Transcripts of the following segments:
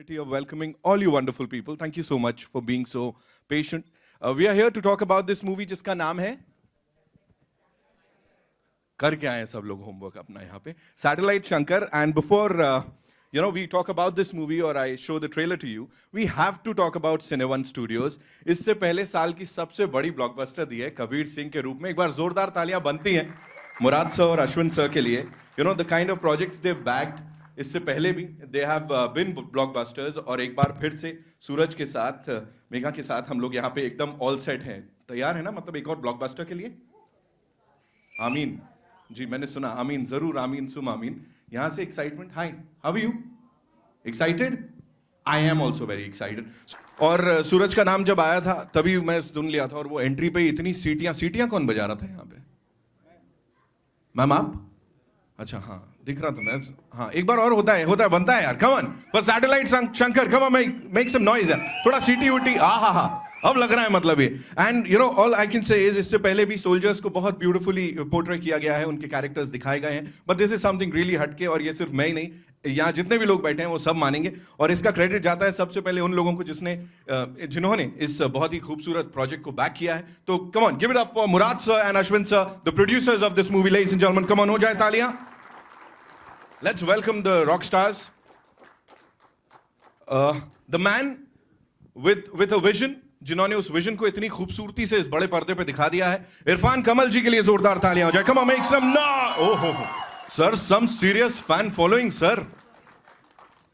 opportunity of welcoming all you wonderful people. Thank you so much for being so patient. We are here to talk about this movie जिसका नाम है करके आए सब लोग homework अपना यहाँ पे Satellite Shankar. And before we talk about this movie or I show the trailer to you, we have to talk about Cineone Studios. इससे पहले साल की सबसे बड़ी ब्लॉकबस्टर दी है कबीर सिंह के रूप में. एक बार जोरदार तालियां बनती हैं मुराद सर और अश्विन सर के लिए. The kind of projects they've bagged. इससे पहले भी they have been blockbusters और एक बार फिर से सूरज के साथ मेघा के साथ हम लोग यहाँ पे एकदम ऑल सेट हैं. तैयार है ना मतलब एक और ब्लॉकबस्टर के लिए? आमीन जी, मैंने सुना आमीन, जरूर आमीन सुम आमीन. यहाँ से excitement. Hi, how are you? Excited? I am also very excited. और सूरज का नाम जब आया था तभी मैं सुन लिया था और वो एंट्री पे इतनी सीटियां कौन बजा रहा था यहाँ पे? मैम आप? अच्छा हाँ दिख रहा था मैं. हाँ एक बार और होता है बनता है यार. कम ऑन पर satellite Shankar, come on make some noise यार. थोड़ा सीटी उटी हा अब लग रहा है मतलब ये. And all I can say is इससे पहले भी सोल्जर्स को बहुत ब्यूटीफुली पोर्ट्रे किया गया है, उनके कैरेक्टर्स दिखाए गए हैं. But this is something really हटके और ये सिर्फ मैं ही नहीं, यहाँ जितने भी लोग बैठे हैं वो सब मानेंगे. और इसका क्रेडिट जाता है सबसे पहले उन लोगों को जिन्होंने इस बहुत ही खूबसूरत प्रोजेक्ट को बैक किया है. तो come on give it up for Murad sir and Ashwin sir, the producers of this movie. Ladies and gentleman, come on, हो जाए तालियां. Let's welcome the rock stars, the man with a vision, जिन्होंने उस vision को इतनी खूबसूरती से इस बड़े पर्दे पे दिखा दिया है. इरफान कमल जी के लिए जोरदार तालियां हो जाए. Come on make some noise. ओहो sir, some serious fan following sir,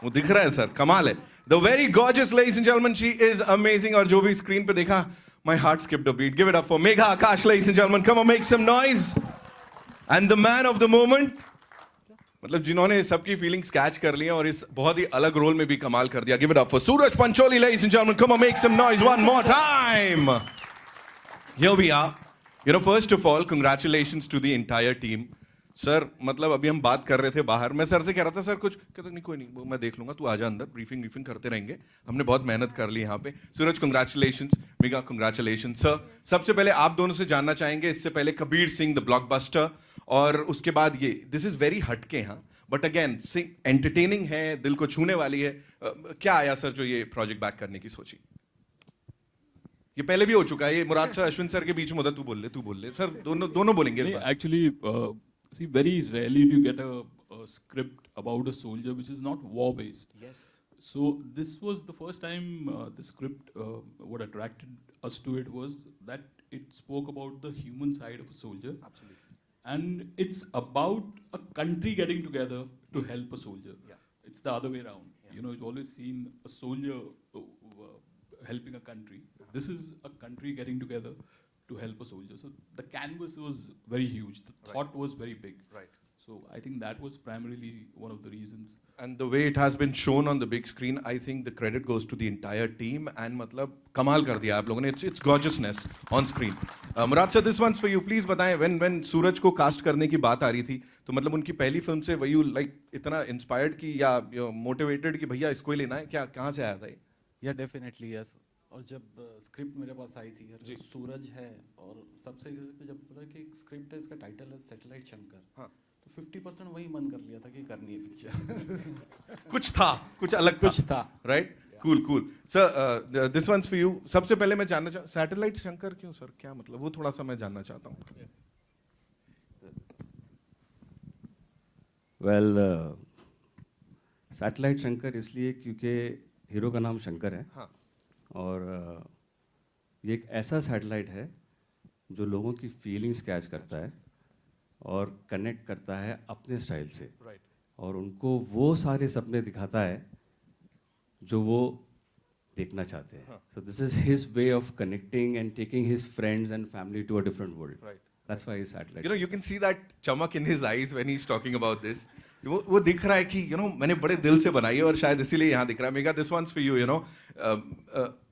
वो दिख रहा है सर, कमाल है. The very gorgeous ladies and gentleman, she is amazing. और जो भी स्क्रीन पे देखा, my heart skipped a beat. Give it up for Megha Akash, ladies and gentleman, come on make some noise. And the man of the moment, मतलब जिन्होंने सबकी feelings catch कर ली और इस बहुत ही अलग रोल में भी कमाल कर दिया. Give it up for Suraj Pancholi, ladies and gentleman, come on make some noise one more time. Here we are. First of all congratulations to the entire team. Sir मतलब अभी हम बात कर रहे थे बाहर, मैं सर से कह रहा था सर कुछ, कहते नहीं कोई नहीं वो मैं देख लूंगा, तू आजा अंदर, ब्रीफिंग करते रहेंगे, हमने बहुत मेहनत कर ली यहाँ पे. सूरज कांग्रेचुलेशंस, मेगा कांग्रेचुलेशंस. सर सबसे पहले आप दोनों से जानना चाहेंगे, इससे पहले कबीर सिंह द ब्लॉकबस्टर और उसके बाद ये, दिस इज वेरी हटके हाँ, बट अगेन एंटरटेनिंग है, दिल को छूने वाली है. क्या आया सर जो ये प्रोजेक्ट बैक करने की सोची? ये पहले भी हो चुका है, ये मुराद सर अश्विन सर के बीच में होता. तू बोल ले सर, दोनों बोलेंगे. Actually, see, very rarely do you get a script about a soldier which is not war-based. Yes. So this was the first time the script, what attracted us to it was that it spoke about the human side of a soldier. Absolutely. And it's about a country getting together to help a soldier. Yeah. It's the other way around. Yeah. You've always seen a soldier helping a country. This is a country getting together to help a soldier. So the canvas was very huge. The thought was very big. Right. So I think that was primarily one of the reasons. And the way it has been shown on the big screen, I think the credit goes to the entire team. And मतलब कमाल कर दिया आप लोगों ने. It's gorgeousness on screen. Murad sir, this one's for you. Please बताएं, when सूरज को cast करने की बात आ रही थी, तो मतलब उनकी पहली फिल्म से were you like इतना inspired की या motivated कि भैया इसको ही लेना है, क्या कहाँ से आया था ये? या डेफिनेटली यस. और जब स्क्रिप्ट मेरे पास आई थी यार, सूरज है और सबसे जब बोला कि स्क्रिप्ट है, इसका टाइटल है सैटेलाइट शंकर, हाँ, तो 50% वही मन कर लिया था कि करनी है पिक्चर. कुछ था, कुछ अलग था, right? Cool. Sir this one's for you. सबसे पहले मैं जानना चाहता, सैटेलाइट शंकर क्यों सर, क्या मतलब, वो थोड़ा सा मैं जानना चाहता हूँ. वेल, सैटेलाइट शंकर इसलिए क्योंकि हीरो का नाम शंकर है. हाँ. और ये एक ऐसा सैटेलाइट है जो लोगों की फीलिंग्स कैच करता है और कनेक्ट करता है अपने स्टाइल से. राइट. और उनको वो सारे सपने दिखाता है जो वो देखना चाहते हैं. So this is his way of connecting and taking his friends and family to a different world. Right. That's why satellite. You can see that chamak in his eyes when he's talking about this. वो दिख रहा है कि मैंने बड़े दिल से बनाई है और शायद इसीलिए यहाँ दिख रहा है. Mega, this one's for you.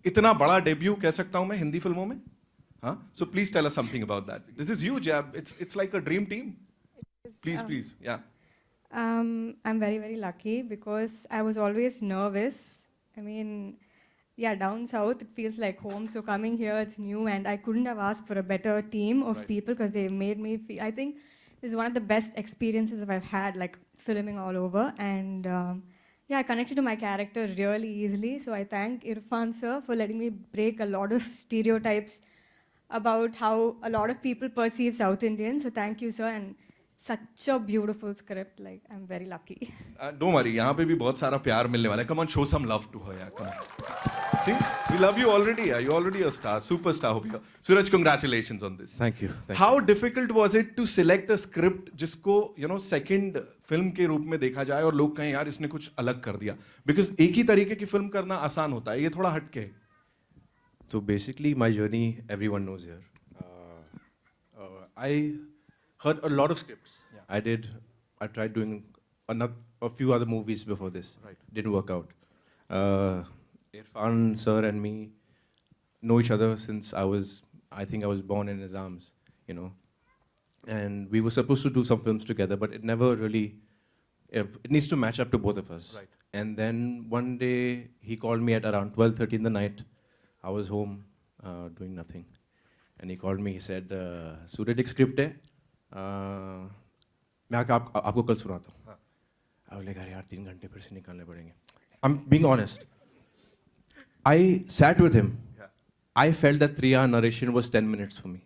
इतना बड़ा डेब्यू कह सकता हूँ मैं हिंदी फिल्मों में. हाँ, so please tell us something about that. This is huge. It's like a dream team. Please, yeah. I'm very, very lucky because I was always nervous. I mean, yeah, down south it feels like home. So coming here, it's new, and I couldn't have asked for a better team of people because they made me feel. I think this is one of the best experiences I've had, like filming all over. And Yeah, I connected to my character really easily. So I thank Irfan sir for letting me break a lot of stereotypes about how a lot of people perceive South Indians. So thank you, sir, and such a beautiful script. Like, I'm very lucky. Don't worry, यहाँ पे भी बहुत सारा प्यार मिलने वाला है. Come on, show some love to her, yeah. Come on. See, we love you already. Yeah. You're already a star, superstar over here. Suraj, congratulations on this. Thank you. How difficult was it to select a script जिसको second film के रूप में देखा जाए और लोग कहें यार इसने कुछ अलग कर दिया? Because एक ही तरीके की फिल्म करना आसान होता है, ये थोड़ा हटके है. So basically, my journey, everyone knows here. I heard a lot of scripts. I tried doing a few other movies before this. Right. Didn't work out. Irfan sir and me know each other since I think I was born in his arms, you know. And we were supposed to do some films together, but it never really, it needs to match up to both of us. Right. And then one day, he called me at around 12:30 in the night. I was home doing nothing. And he called me, he said, Suraj, एक script है, मैं आपको कल सुनाता हूँ. I was like, अरे यार 3 घंटे फिर से निकालने पड़ेंगे. I'm being honest. I sat with him. I felt that 3-hour narration was 10 minutes for me.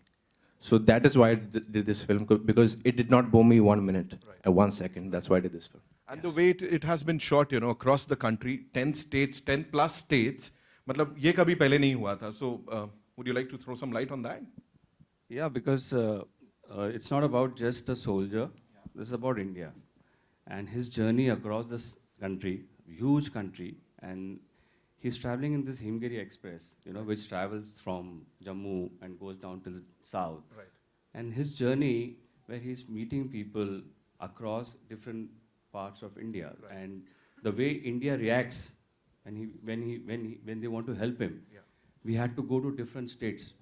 So that is why I did this film, because it did not bore me 1 minute, 1 second. That's why I did this film. And the way it has been shot, across the country, 10 states, 10 plus states, मतलब ये कभी पहले नहीं हुआ था. So would you like to throw some light on that? Yeah, because it's not about just a soldier. This is about India and his journey across this country, huge country, and he's traveling in this Himgiri Express, which travels from Jammu and goes down to the south. Right. And his journey, where he's meeting people across different parts of India, Right. and the way India reacts when they want to help him. Yeah. We had to go to different states.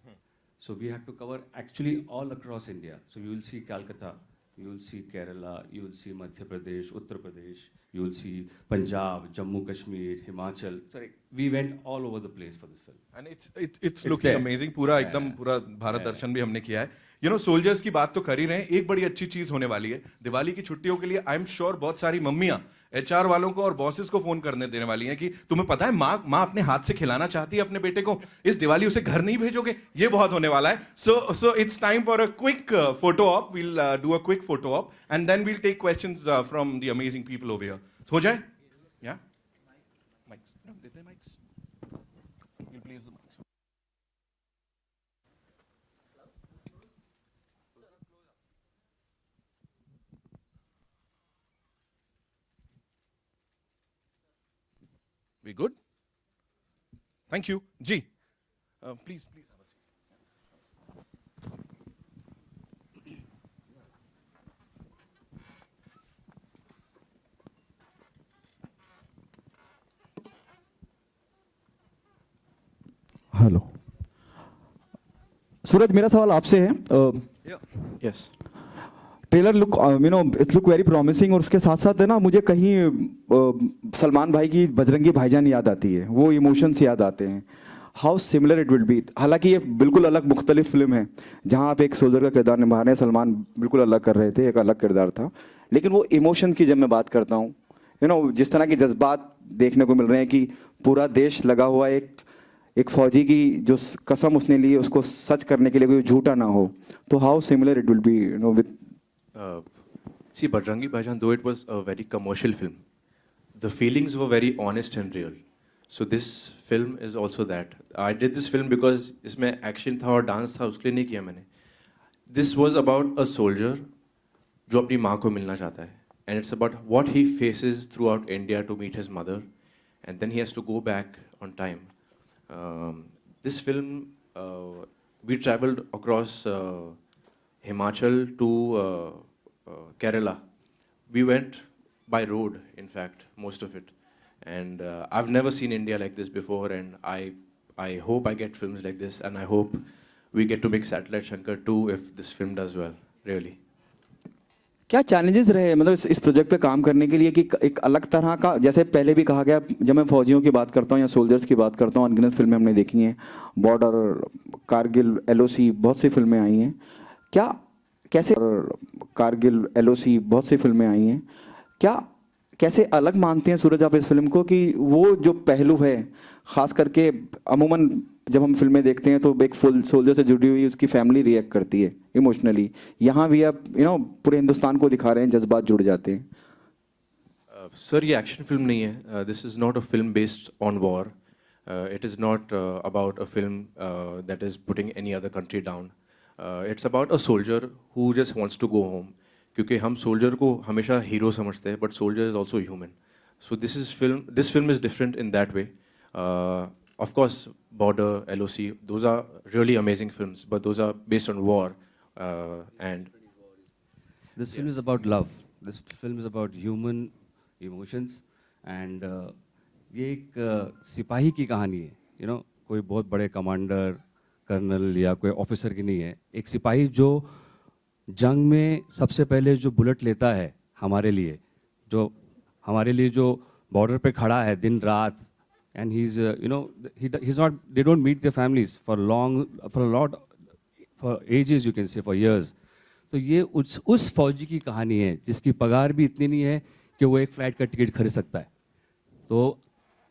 So we had to cover actually all across India. So you will see Calcutta, you will see Kerala, you will see Madhya Pradesh, Uttar Pradesh, you will see Punjab, Jammu Kashmir, Himachal. Sorry, we went all over the place for this film. And it's looking there. amazing. पूरा एकदम पूरा भारत दर्शन भी हमने किया है. Soldiers की बात तो कर ही रहे हैं. एक बड़ी अच्छी चीज होने वाली है. दिवाली की छुट्टियों के लिए आई एम श्योर बहुत सारी मम्मियां एचआर वालों को और बॉसेस को फोन करने देने वाली हैं कि तुम्हें पता है माँ अपने हाथ से खिलाना चाहती है अपने बेटे को, इस दिवाली उसे घर नहीं भेजोगे. ये बहुत होने वाला है. So it's time for a quick photo op. We'll do a quick photo op and then we'll take questions from the amazing people over here. हो जाए? Yeah? Mics. No, did they mics? We'll place the mics. We good? Thank you. Ji, please have a seat. Hello Suraj, मेरा सवाल आपसे है. Yes. Trailer look it's look very promising, और उसके साथ साथ है ना, मुझे कहीं सलमान भाई की बजरंगी भाईजान याद आती है, वो इमोशंस याद आते हैं. How similar it will be. हालांकि ये बिल्कुल अलग मुख्तलिफ फिल्म है, जहाँ आप एक सोल्जर का किरदार निभा रहे हैं, सलमान बिल्कुल अलग कर रहे थे, एक अलग किरदार था. लेकिन वो इमोशन की जब मैं बात करता हूँ, जिस तरह के जज्बात देखने को मिल रहे हैं कि पूरा देश लगा हुआ है एक फौजी की जो कसम उसने ली उसको सच करने के लिए कोई झूठा ना हो, तो how similar it will be with. See, Bajrangi Bhaijaan, though it was a very commercial film, the feelings were very honest and real. So this film is also that. I did this film because इसमें action था और dance था, उसके लिए नहीं किया मैंने. This was about a soldier जो अपनी माँ को मिलना चाहता है. And it's about what he faces throughout India to meet his mother. And then he has to go back on time. This film, we traveled across Himachal to Kerala. We went by road, in fact, most of it. And I've never seen India like this before, and I hope I get films like this, and I hope we get to make Satellite Shankar 2 if this film does well, really. क्या challenges रहे मतलब इस project पे काम करने के लिए, कि एक अलग तरह का, जैसे पहले भी कहा गया, जब मैं फौजियों की बात करता हूँ या सोल्जर्स की बात करता हूँ, अनगिनत फिल्में हमने देखी हैं, बॉर्डर, कारगिल, LOC, बहुत सी फिल्में आई हैं. क्या कैसे कारगिल, LOC, बहुत सी फिल्में आई हैं, क्या कैसे अलग मानते हैं सूरज आप इस फिल्म को कि वो जो पहलू है, खास करके अमूमन जब हम फिल्में देखते हैं तो एक फुल सोल्जर से जुड़ी हुई उसकी फैमिली रिएक्ट करती है इमोशनली, यहाँ भी आप पूरे हिंदुस्तान को दिखा रहे हैं, जज्बात जुड़ जाते हैं। सर ये एक्शन फिल्म नहीं है, this is not a film based on war, it is not about a film that is putting any other country down, it's about a soldier who just wants to go home, क्योंकि हम soldier को हमेशा hero समझते हैं, but soldier is also human. So this film is different in that way. Of course, Border, LOC, those are really amazing films, but those are based on war. And This film is about love. This film is about human emotions, and ये एक सिपाही की कहानी है, कोई बहुत बड़े commander, colonel या कोई ऑफिसर की नहीं है। एक सिपाही जो जंग में सबसे पहले जो बुलेट लेता है हमारे लिए, जो बॉर्डर पे खड़ा है दिन रात, and he's he's not, they don't meet their families for ages, you can say for years. तो ये उस फौजी की कहानी है जिसकी पगार भी इतनी नहीं है कि वो एक फ्लाइट का टिकट खरीद सकता है। तो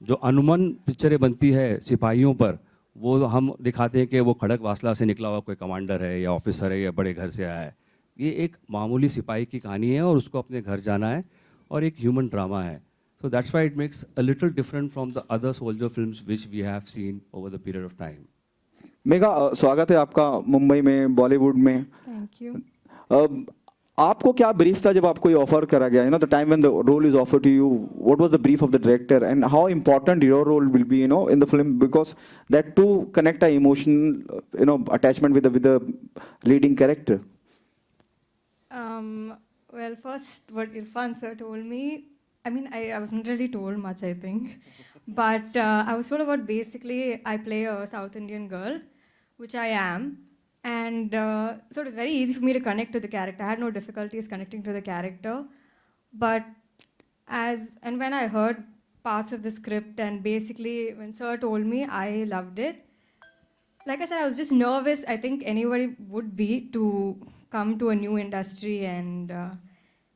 जो अनुमन पिक्चरें बनती है सिपाहियों पर, वो हम दिखाते हैं कि वो खड़क वासला से निकला हुआ कोई कमांडर है या ऑफिसर है या बड़े घर से आया है। ये एक मामूली सिपाही की कहानी है और उसको अपने घर जाना है, और एक ह्यूमन ड्रामा है। So that's why it makes a little different from the other soldier films which we have seen over the period of time. Mega, स्वागत है आपका मुंबई में, बॉलीवुड में। Thank you. आपको क्या ब्रीफ था जब आपको ये ऑफर करा गया? The time when the role is offered to you, what was the brief of the director and how important your role will be in the film, because that to connect a emotional attachment with the leading character? Well, first, what Irfan sir told me, I mean, I wasn't really told much, I think. But I was told about, basically, I play a South Indian girl, which I am. And so it was very easy for me to connect to the character. I had no difficulties connecting to the character. But when I heard parts of the script, and basically when sir told me, I loved it. Like I said, I was just nervous. I think anybody would be to come to a new industry and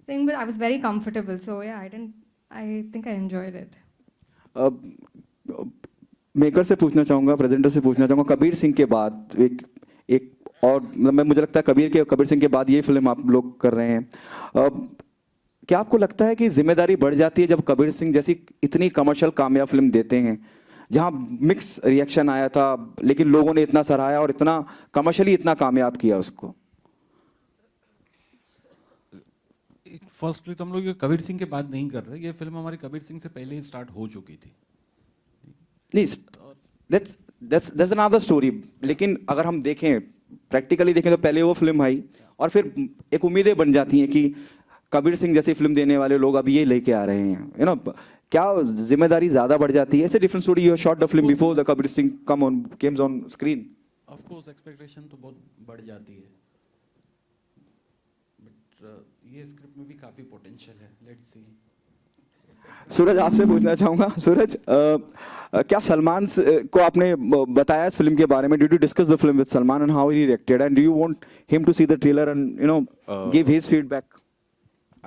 thing, but I was very comfortable. So yeah, I think I enjoyed it. Maker से पूछना चाहूँगा, presenter से पूछना चाहूँगा, कबीर सिंह के बाद एक और मुझे लगता है कबीर सिंह के बाद ये फिल्म आप लोग कर रहे हैं। क्या आपको लगता है कि जिम्मेदारी बढ़ जाती है जब कबीर सिंह जैसी इतनी कमर्शियल कामयाब फिल्म देते हैं, जहां मिक्स रिएक्शन आया था लेकिन लोगों ने इतना सराहा और इतना कमर्शियली इतना कामयाब किया उसको? फर्स्टली तो हम लोग ये कबीर सिंह के बाद नहीं कर रहे, ये फिल्म हमारी कबीर सिंह से पहले ही स्टार्ट हो चुकी थी। नहीं, दैट्स अनदर स्टोरी। लेकिन अगर हम देखें, प्रैक्टिकली देखें, तो पहले वो फिल्म आई और फिर एक उम्मीदें बन जाती हैं कि कबीर सिंह जैसी फिल्म देने वाले लोग अब ये लेके आ रहे हैं, क्या जिम्मेदारी ज्यादा बढ़ जाती है? It's a different story, you shot the film before the Kabir Singh Kemps on screen. Of course expectation तो बहुत बढ़ जाती है, बट ये स्क्रिप्ट में भी काफी पोटेंशियल है, लेट्स सी। सूरज, आपसे पूछना चाहूंगा, सूरज, क्या सलमान को आपने बताया इस फिल्म के बारे में? Did you discuss the film with Salman and how he reacted, and do you want him to see the trailer and give his feedback?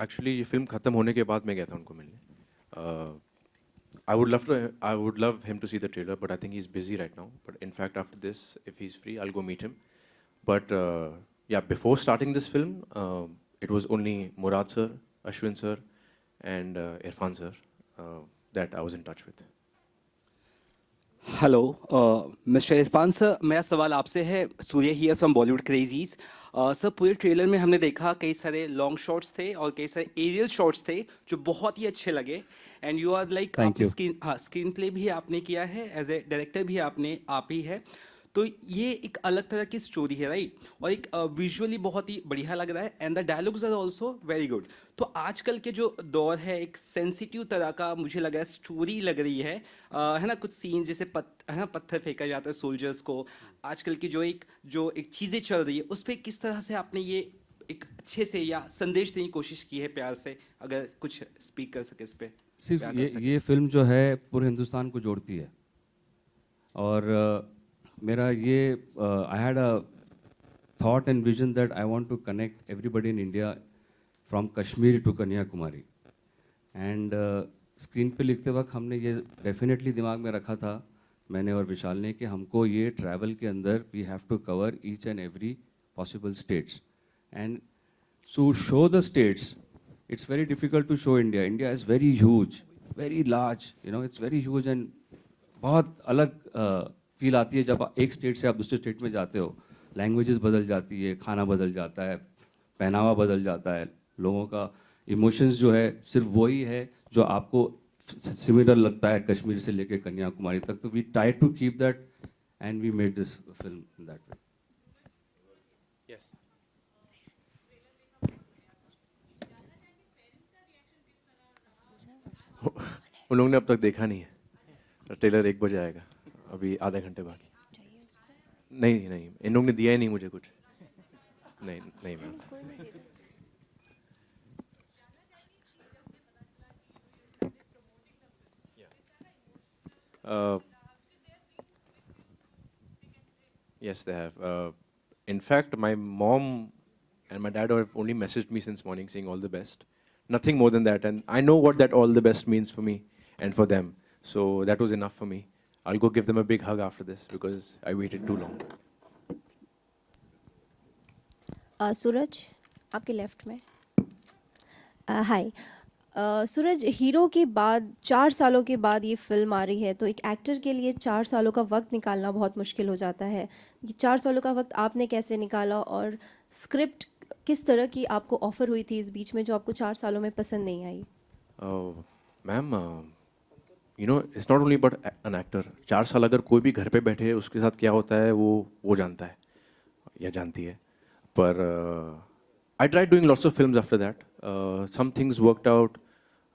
Actually ये फिल्म खत्म होने के बाद मैं गया था उनको मिलने। I would love him to see the trailer, but I think he's busy right now. But in fact, after this, if he's free, I'll go meet him. But yeah, before starting this film, it was only Murad sir, Ashwin sir, and Irfan sir that I was in touch with. Hello mister Irfan sir, मेरा सवाल आपसे है। Surya here from Bollywood crazies. Sir, पूरे trailer में हमने देखा कई सारे लॉन्ग शॉट्स थे और कई सारे एरियल शॉट्स थे जो बहुत ही अच्छे लगे, and you are like screenplay भी आपने किया है, एज ए डायरेक्टर भी आप ही है, तो ये एक अलग तरह की स्टोरी है, राइट? और एक विजुअली बहुत ही बढ़िया लग रहा है, and the dialogues are also very good. तो आजकल के जो दौर है, एक सेंसिटिव तरह का मुझे लग रहा है स्टोरी लग रही है ना? कुछ सीन जैसे पत्थर फेंका जाता है सोल्जर्स को, आजकल की जो एक चीज़ें चल रही है, उस पर किस तरह से आपने ये एक अच्छे से या संदेश देने की कोशिश की है प्यार से? अगर कुछ स्पीक कर सके इस पर। सिर्फ ये फिल्म जो है पूरे हिंदुस्तान को जोड़ती है, और मेरा ये I had a thought and vision that I want to connect everybody in India from Kashmir to Kanyakumari, and screen पे लिखते वक्त हमने ये डेफिनेटली दिमाग में रखा था, मैंने और विशाल ने, कि हमको ये ट्रैवल के अंदर we have to cover each and every possible states and to show the states. It's very difficult to show India. India is very huge, very large, you know, it's very huge and बहुत अलग feel आती है जब एक state से आप दूसरे state में जाते हो. लैंग्वेजेस बदल जाती है, खाना बदल जाता है, पहनावा बदल जाता है, लोगों का इमोशंस जो है सिर्फ वही है जो आपको सिमिलर लगता है कश्मीर से लेकर कन्याकुमारी तक. तो we try to keep that and we made this film in that way. Yes. उन लोगों ने अब तक देखा नहीं है. ट्रेलर 1 बजे आएगा, अभी आधे घंटे बाकी. नहीं नहीं, इन लोगों ने दिया ही नहीं मुझे कुछ. नहीं नहीं ma'am. Yes, they have. In fact, my mom and my dad have only messaged me since morning saying all the best. Nothing more than that. And I know what that all the best means for me and for them. So that was enough for me. I'll go give them a big hug after this because I waited too long. सूरज आपके left में. हाय सूरज, hero के बाद 4 सालों के बाद ये film आ रही है, तो एक एक्टर के लिए 4 सालों का वक्त निकालना बहुत मुश्किल हो जाता है. ये 4 सालों का वक्त आपने कैसे निकाला और स्क्रिप्ट किस तरह की आपको ऑफर हुई थी इस बीच में जो आपको 4 सालों में पसंद नहीं आई? Ma'am, you know, it's not only about an actor. 4 साल अगर कोई भी घर पे बैठे है उसके साथ क्या होता है वो जानता है या जानती है. पर I tried doing lots of films after that. Some things worked out.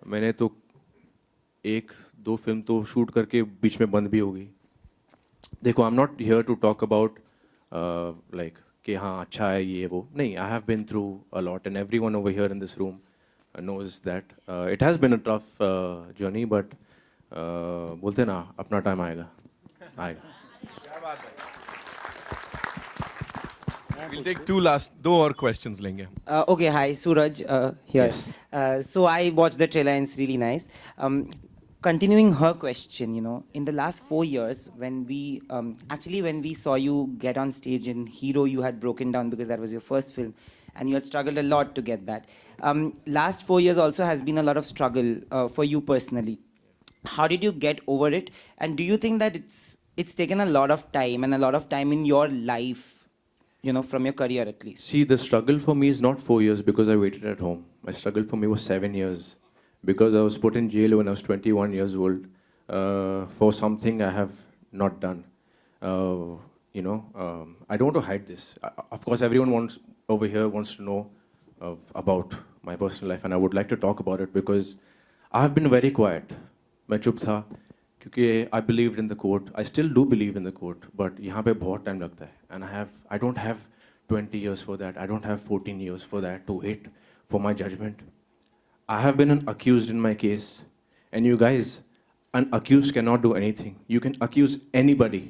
मैंने तो 1-2 फिल्म तो शूट करके बीच में बंद भी हो गई. देखो, I'm not here to talk about like कि हाँ अच्छा है ये वो. नहीं, I have been through a lot and everyone over here in this room knows that. It has been a tough journey, but बोलते ना अपना टाइम आएगा. We'll take दो और questions लेंगे. Okay, hi, Suraj here. Yes. So I watched the trailer and it's really nice. Continuing her question, you know, in the last 4 years, when we saw you get on stage in Hero, you had broken down because that was your first film, and you had struggled a lot to get that. Last 4 years also has been a lot of struggle for you personally. How did you get over it? And do you think that it's taken a lot of time and a lot of time in your life, you know, from your career at least? See, the struggle for me is not 4 years because I waited at home. My struggle for me was 7 years because I was put in jail when I was 21 years old for something I have not done. You know, I don't want to hide this. Of course, everyone over here wants to know about my personal life, and I would like to talk about it because I have been very quiet. मैं चुप था क्योंकि I believed in the court. I still do believe in the court, but यहाँ पे बहुत time लगता है. And I don't have 20 years for that. I don't have 14 years for that to wait for my judgment. I have been accused in my case, and you guys, an accused cannot do anything. You can accuse anybody,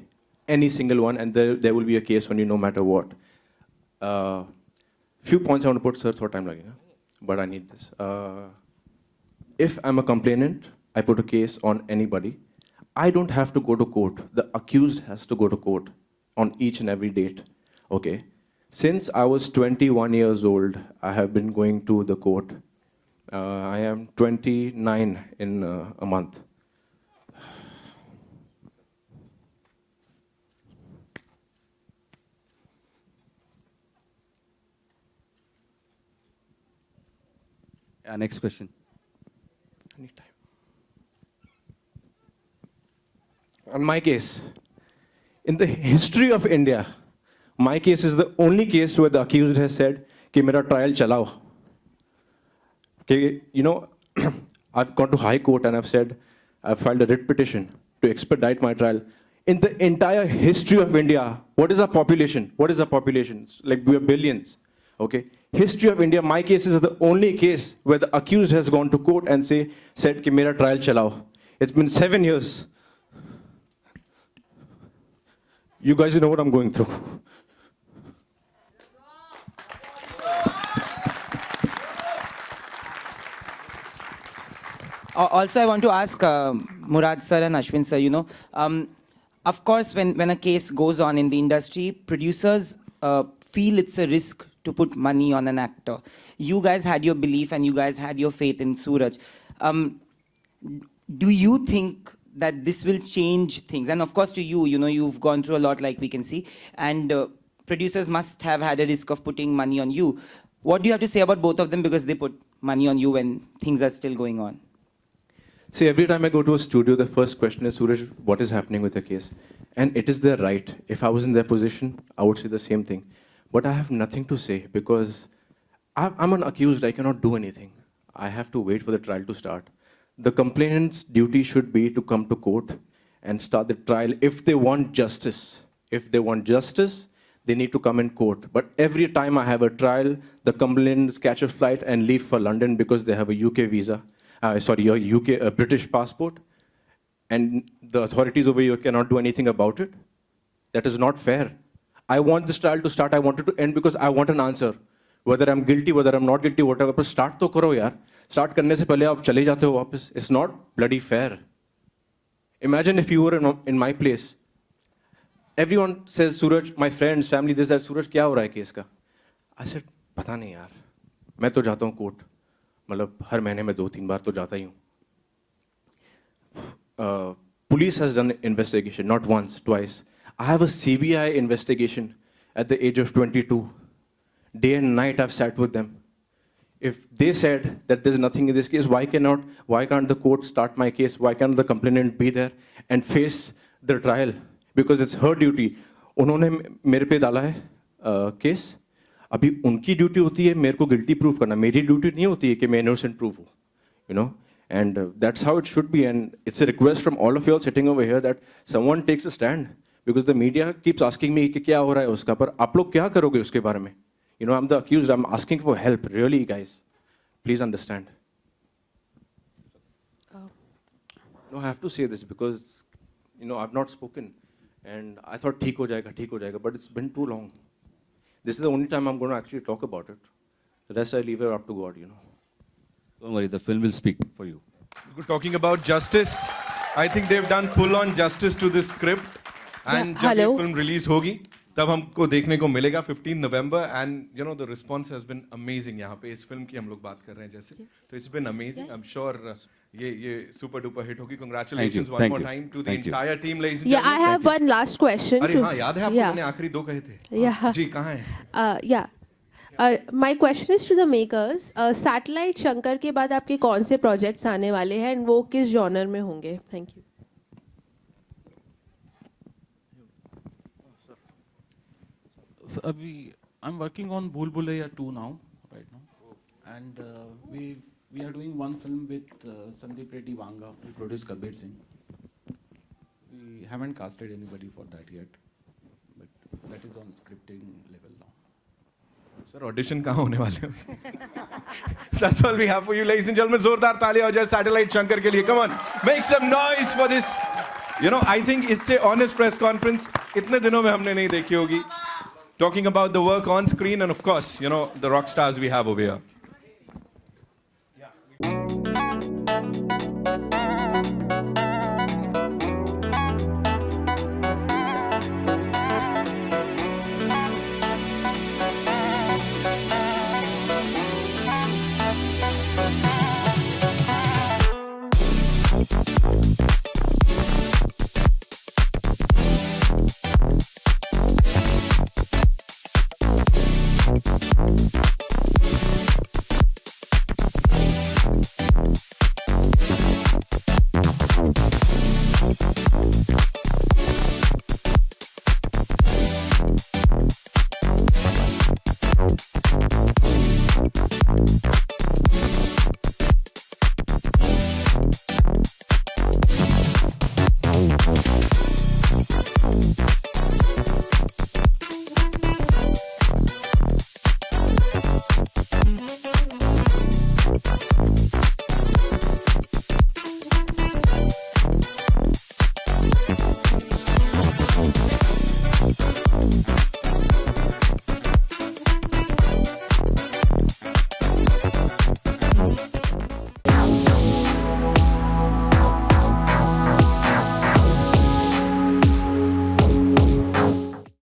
any single one, and there will be a case on you no matter what. Few points I want to put, sir, thought time लगेगा, but I need this. If I'm a complainant, I put a case on anybody. I don't have to go to court. The accused has to go to court on each and every date. Okay. Since I was 21 years old, I have been going to the court. I am 29 in a month. Next question. Anytime. On my case, in the history of India, my case is the only case where the accused has said कि मेरा trial चलाओ. Okay, you know, I've gone to High Court and I've said, I've filed a writ petition to expedite my trial. In the entire history of India, what is our population? What is our population? Like, we are billions. Okay, history of India, my case is the only case where the accused has gone to court and said कि मेरा trial चलाओ. It's been 7 years. You guys know what I'm going through. Also, I want to ask Murad sir and Ashwin sir, of course, when a case goes on in the industry, producers feel it's a risk to put money on an actor. You guys had your belief and you guys had your faith in Suraj. Do you think that this will change things? And of course, to you, you've gone through a lot, like we can see, and producers must have had a risk of putting money on you. What do you have to say about both of them, because they put money on you when things are still going on? See, every time I go to a studio, the first question is, Suraj, what is happening with the case? And it is their right. If I was in their position, I would say the same thing. But I have nothing to say because I'm an accused. I cannot do anything. I have to wait for the trial to start. The complainant's duty should be to come to court and start the trial if they want justice. If they want justice, they need to come in court. But every time I have a trial, the complainants catch a flight and leave for London because they have a UK visa. A British passport, and the authorities over here cannot do anything about it. That is not fair. I want this trial to start. I want it to end because I want an answer. Whether I'm guilty, whether I'm not guilty, whatever. But start to karo yaar. Start करने से पहले आप चले जाते हो वापस. It's not bloody fair. Imagine if you were in my place. Everyone says, Suraj, my friends, family, this, that. Suraj, क्या हो रहा है केस का? I said, पता नहीं यार. मैं तो जाता हूँ कोर्ट. मतलब हर महीने में 2-3 बार तो जाता ही हूँ. Police has done investigation, not once, twice. I have a CBI investigation at the age of 22. Day and night I've sat with them. If they said that there's nothing in this case, why can't the court start my case? Why can't the complainant be there and face the trial? Because it's her duty. उन्होंने मेरे पे डाला है case. अभी उनकी duty होती है मेरे को गिल्टी प्रूव करना. मेरी ड्यूटी नहीं होती है कि मैं इनोसेंट प्रूव हूँ. And that's how it should be. And it's a request from all of you all sitting over here that someone takes a stand. Because the media keeps asking me कि क्या हो रहा है उसका, पर आप लोग क्या करोगे उसके बारे में? I'm the accused. I'm asking for help. Really, guys. Please understand. No, I have to say this because, I've not spoken. And I thought ठीक हो जाएगा, but it's been too long. This is the only time I'm going to actually talk about it. The rest I leave it up to God, Don't worry, the film will speak for you. Talking about justice, I think they've done full-on justice to this script. And जब ये film release होगी, तब हमको देखने को मिलेगा 15 November. And the response has been amazing यहाँ पे. इस film की हम लोग बात कर रहे हैं जैसे. So it's been amazing. I'm sure ये super duper hit होगी. Congratulations one more time to the entire team, ladies and gentlemen. I have one last question. अरे हाँ, याद है आपको मैंने आखिरी 2 कहे थे. जी कहाँ हैं? My question is to the makers. Satellite Shankar के बाद आपके कौन से projects आने वाले हैं and वो किस genre में होंगे? Thank you. So, I'm working on Bhool Bhulaiya 2 now, right now, and we are doing one film with Sandeep Reddy Vanga, who produced Kabir Singh. We haven't casted anybody for that yet, but that is on scripting level now. Sir, audition कहाँ होने वाले हैं? That's all we have for you, ladies and gentlemen. जोरदार तालियां हो जाए Satellite Shankar के लिए. Come on, make some noise for this. I think इससे honest press conference इतने दिनों में हमने नहीं देखी होगी. Talking about the work on screen and of course, the rock stars we have over here.